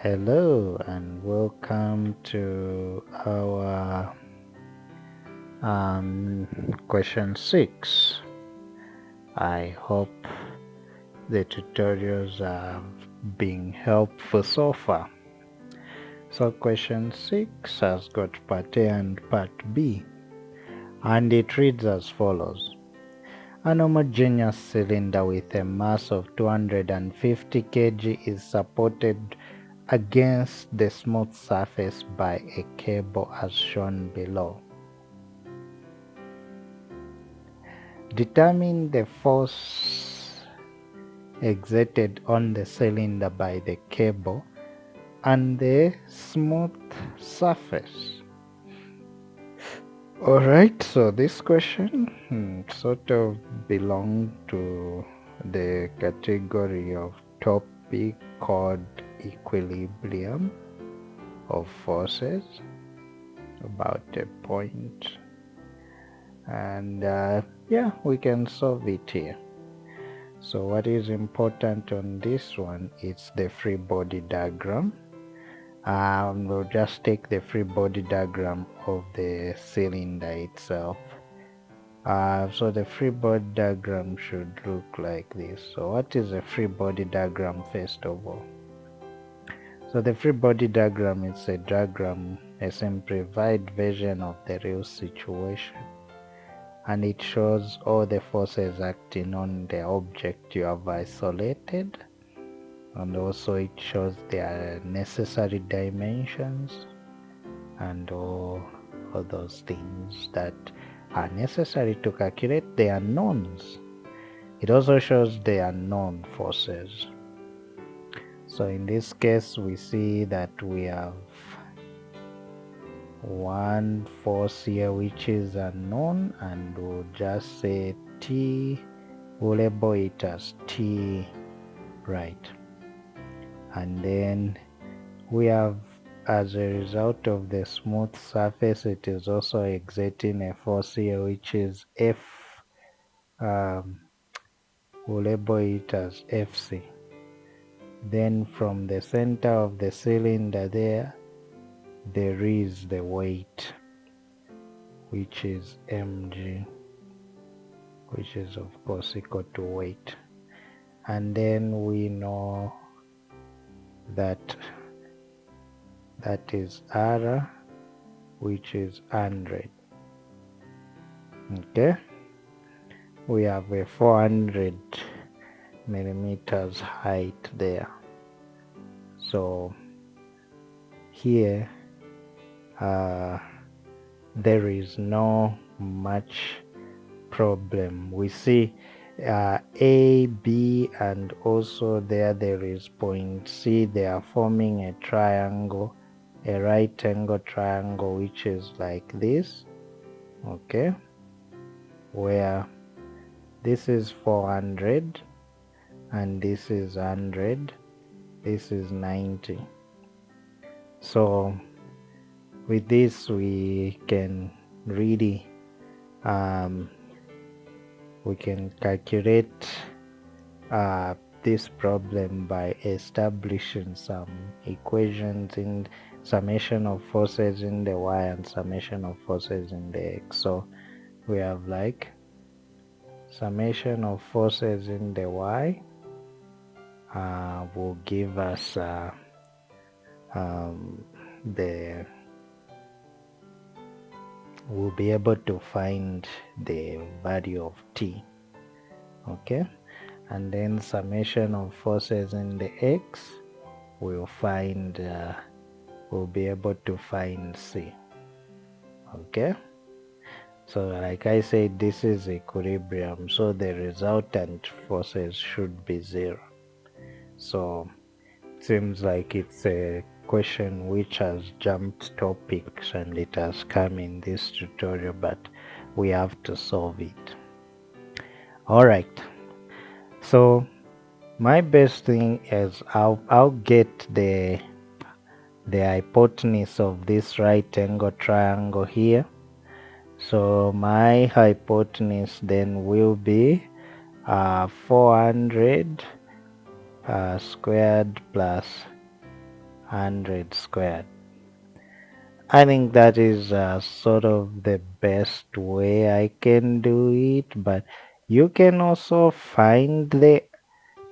Hello and welcome to our question 6. I hope the tutorials have been helpful so far. So question 6 has got part A and part B, and it reads as follows. An homogeneous cylinder with a mass of 250 kg is supported against the smooth surface by a cable as shown below. Determine the force exerted on the cylinder by the cable and the smooth surface. Alright, so this question sort of belongs to the category of topic called equilibrium of forces, about a point, and yeah, we can solve it here. So what is important on this one is the free body diagram. We'll just take the free body diagram of the cylinder itself. So the free body diagram should look like this. So what is a free body diagram first of all? So the free body diagram is a diagram, a simplified version of the real situation, and it shows all the forces acting on the object you have isolated, and also it shows their necessary dimensions and all those things that are necessary to calculate the unknowns. It also shows the unknown forces. So in this case we see that we have one force here which is unknown, and we'll just say T, we'll label it as T, right? And then we have, as a result of the smooth surface, it is also exerting a force here which is F. We'll label it as Fc. Then from the center of the cylinder there is the weight, which is mg, which is of course equal to weight. And then we know that is R, which is 100. Okay, we have a 400 millimeters height there. So here there is no much problem. We see A, B, and also there is point C. They are forming a triangle, a right angle triangle, which is like this, okay, where this is 400 and this is 100, this is 90. So with this we can really we can calculate this problem by establishing some equations in summation of forces in the y and summation of forces in the x. So we have like summation of forces in the y will give us we'll be able to find the value of t, okay, and then summation of forces in the x will find we'll be able to find c, okay. So like I said, this is equilibrium, so the resultant forces should be 0. So it seems like it's a question which has jumped topics and it has come in this tutorial, but we have to solve it. Alright, so my best thing is I'll get the hypotenuse of this right angle triangle here. So my hypotenuse then will be 400 squared plus 100 squared. I think that is sort of the best way I can do it, but you can also find the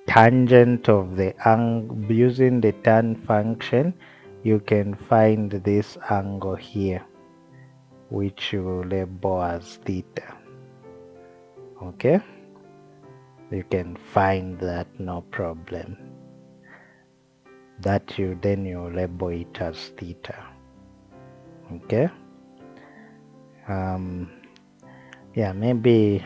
tangent of the angle using the tan function. You can find this angle here, which you label as theta. Okay, you can find that, no problem. That you label it as theta. Okay. Yeah, maybe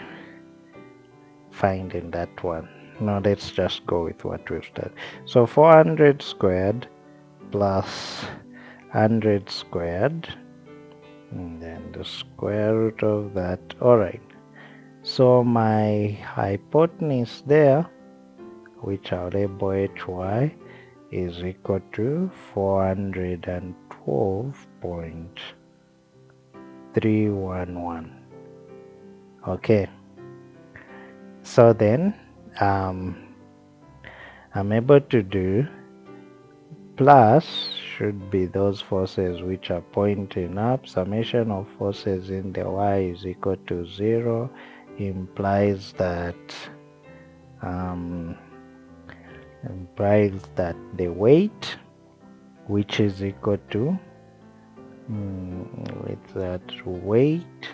finding that one. No, let's just go with what we've done. So 400 squared plus 100 squared, and then the square root of that. All right. So my hypotenuse there, which I'll label HY, is equal to 412.311. Okay. So then I'm able to do plus should be those forces which are pointing up. Summation of forces in the y is equal to 0 implies that the weight, which is equal to with that weight,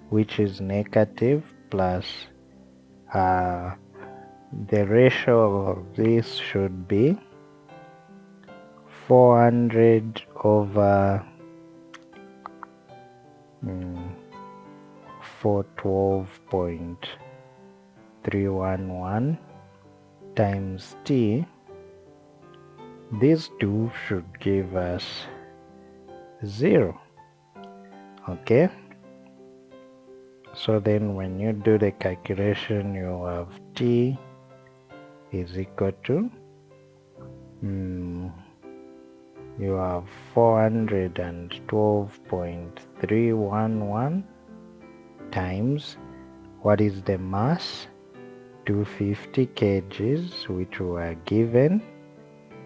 which is negative, plus the ratio of this should be 400 over 412.311 times t. These two should give us 0. Okay, so then when you do the calculation, you have t is equal to you have 412.311 times, what is the mass? 250 kgs, which we are given.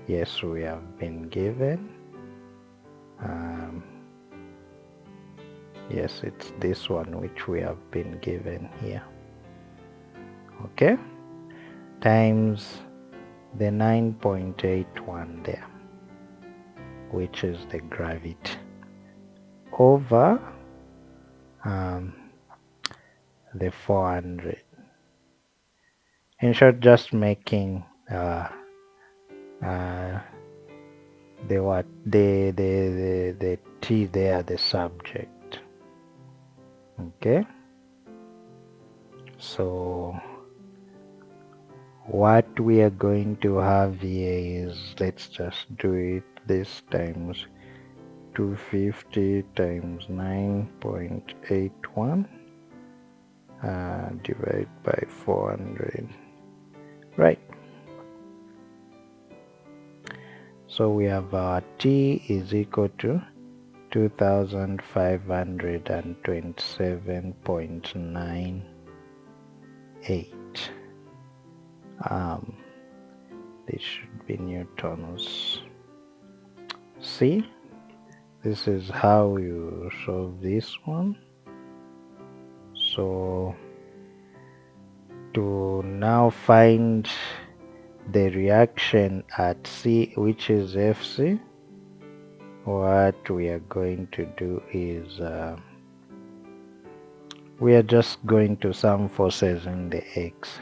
Yes, we have been given. Yes, it's this one which we have been given here. Okay, times the 9.81 there, which is the gravity, over the 400. In short, just making the t there the subject. Okay, so what we are going to have here is, let's just do it this times 250 times 9.81 divided by 400, right? So we have our t is equal to 2527.98. This should be Newtons. See, this is how you solve this one. So to now find the reaction at C, which is Fc, what we are going to do is we are just going to sum forces in the X.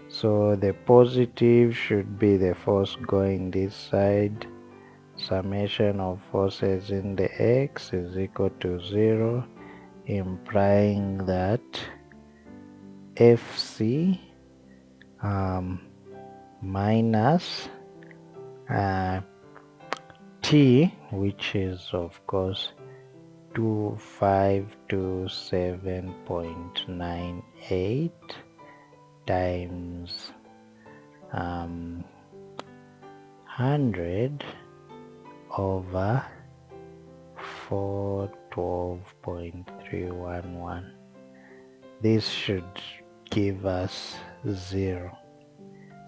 So the positive should be the force going this side. Summation of forces in the X is equal to 0, implying that Fc minus T, which is of course 2527.98 times 100 over 412.311. This should give us 0,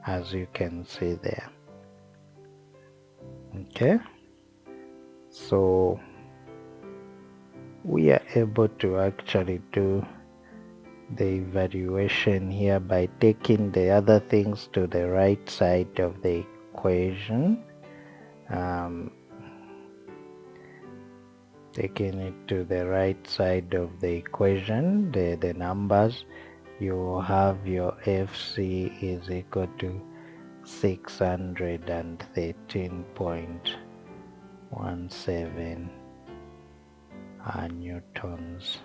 as you can see there. Okay, so we are able to actually do the evaluation here by taking the other things to the right side of the equation. Taking it to the right side of the equation, the numbers, you have your FC is equal to 613.17 newtons.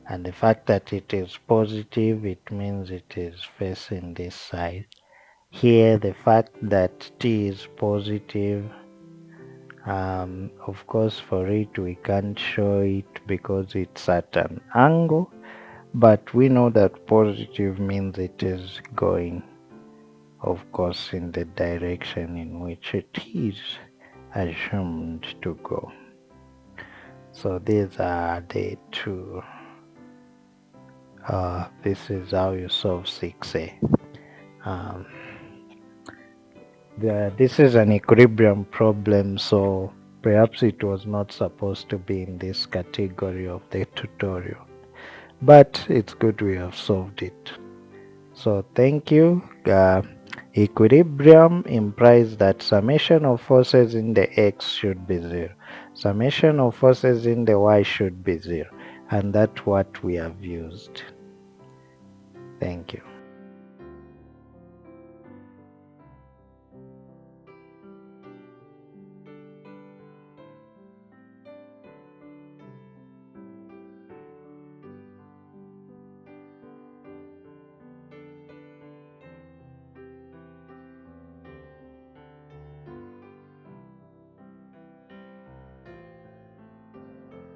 And the fact that it is positive, it means it is facing this side. Here, the fact that T is positive, of course for it we can't show it because it's at an angle, but we know that positive means it is going, of course, in the direction in which it is assumed to go. So these are the two. This is how you solve 6a. This is an equilibrium problem, so perhaps it was not supposed to be in this category of the tutorial, but it's good we have solved it. So thank you. Equilibrium implies that summation of forces in the x should be 0, summation of forces in the y should be 0, and that's what we have used. Thank you.